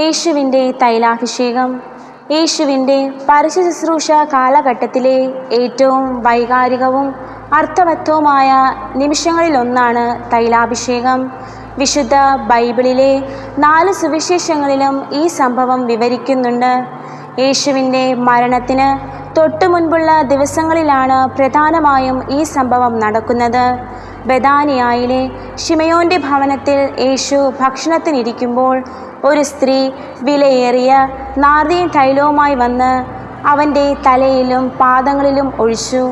യേശുവിൻ്റെ തൈലാഭിഷേകം. യേശുവിൻ്റെ പരസ്യ ശുശ്രൂഷ കാലഘട്ടത്തിലെ ഏറ്റവും വൈകാരികവും അർത്ഥവത്തവുമായ നിമിഷങ്ങളിലൊന്നാണ് തൈലാഭിഷേകം. വിശുദ്ധ ബൈബിളിലെ 4 സുവിശേഷങ്ങളിലും ഈ സംഭവം വിവരിക്കുന്നുണ്ട്. യേശുവിൻ്റെ മരണത്തിന് തൊട്ടു മുൻപുള്ള ദിവസങ്ങളിലാണ് പ്രധാനമായും ഈ സംഭവം നടക്കുന്നത്. ബെഥാനിയായിലെ ശിമയോൻ്റെ ഭവനത്തിൽ യേശു ഭക്ഷണത്തിനിരിക്കുമ്പോൾ ഒരു സ്ത്രീ വിലയേറിയ നാർദീൻ തൈലവുമായി വന്ന് അവൻ്റെ തലയിലും പാദങ്ങളിലും ഒഴിച്ചു.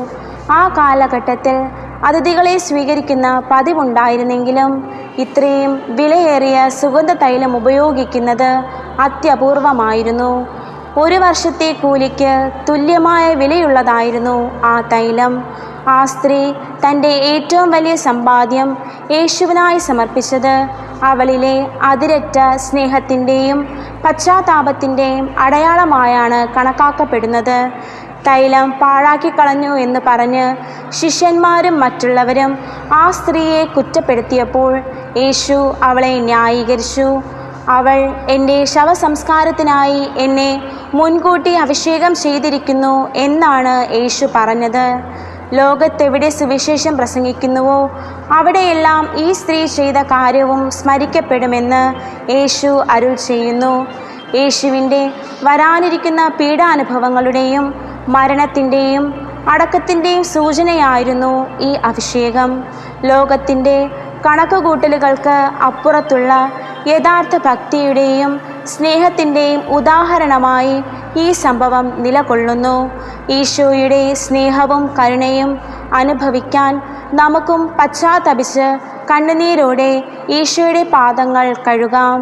ആ കാലഘട്ടത്തിൽ അതിഥികളെ സ്വീകരിക്കുന്ന പതിവുണ്ടായിരുന്നെങ്കിലും ഇത്രയും വിലയേറിയ സുഗന്ധ തൈലം ഉപയോഗിക്കുന്നത് അത്യപൂർവമായിരുന്നു. 1 വർഷത്തെ കൂലിക്ക് തുല്യമായ വിലയുള്ളതായിരുന്നു ആ തൈലം. ആ സ്ത്രീ തൻ്റെ ഏറ്റവും വലിയ സമ്പാദ്യം യേശുവിനായി സമർപ്പിച്ചത് അവളിലെ അതിരറ്റ സ്നേഹത്തിൻ്റെയും പശ്ചാത്താപത്തിൻ്റെയും അടയാളമായാണ് കണക്കാക്കപ്പെടുന്നത്. തൈലം പാഴാക്കിക്കളഞ്ഞു എന്ന് പറഞ്ഞ് ശിഷ്യന്മാരും മറ്റുള്ളവരും ആ സ്ത്രീയെ കുറ്റപ്പെടുത്തിയപ്പോൾ യേശു അവളെ ന്യായീകരിച്ചു. അവൾ എൻ്റെ ശവസംസ്കാരത്തിനായി എന്നെ മുൻകൂട്ടി അഭിഷേകം ചെയ്തിരിക്കുന്നു എന്നാണ് യേശു പറഞ്ഞത്. ലോകത്തെവിടെ സുവിശേഷം പ്രസംഗിക്കുന്നുവോ അവിടെയെല്ലാം ഈ സ്ത്രീ ചെയ്ത കാര്യവും സ്മരിക്കപ്പെടുമെന്ന് യേശു അരുൾ ചെയ്യുന്നു. യേശുവിൻ്റെ വരാനിരിക്കുന്ന പീഡാനുഭവങ്ങളുടെയും മരണത്തിൻ്റെയും അടക്കത്തിൻ്റെയും സൂചനയായിരുന്നു ഈ അഭിഷേകം. ലോകത്തിൻ്റെ കണക്കുകൂട്ടലുകൾക്ക് അപ്പുറത്തുള്ള യഥാർത്ഥ ഭക്തിയുടെയും സ്നേഹത്തിൻ്റെയും ഉദാഹരണമായി ഈ സംഭവം നിലകൊള്ളുന്നു. ഈശോയുടെ സ്നേഹവും കരുണയും അനുഭവിക്കാൻ നമുക്കും പശ്ചാത്തപിച്ച് കണ്ണുനീരോടെ ഈശോയുടെ പാദങ്ങൾ കഴുകാം.